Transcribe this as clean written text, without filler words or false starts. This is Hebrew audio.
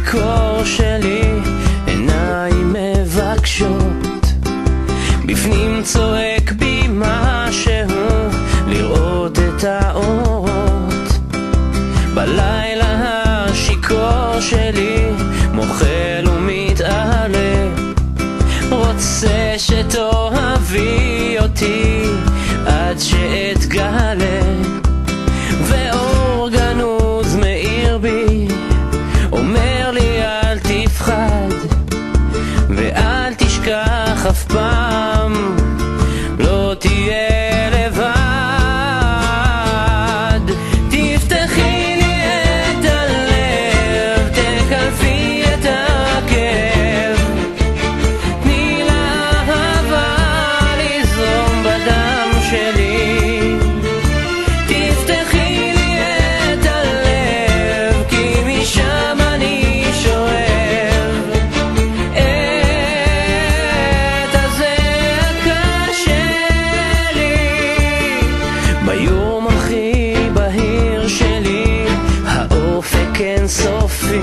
השיכור שלי עיניים מבקשות, בפנים צועק בי משהו לראות את האורות. בלילה השיכור שלי מוחל ומתעלה, רוצה שתאהבי אותי עד שאתגלה. ואור גנוז מאיר בי אומר לי אל תפחד ואל תשכח אף פעם, לא תהיה לבד. תפתחי לי את הלב, תקלפי את הכאב, תני לאהבה לזרום בדם שלי. תפתחי לי את הלב, כי משם אני שואב את הזעקה שלי. ביום הכי בהיר שלי האופק אין סופי,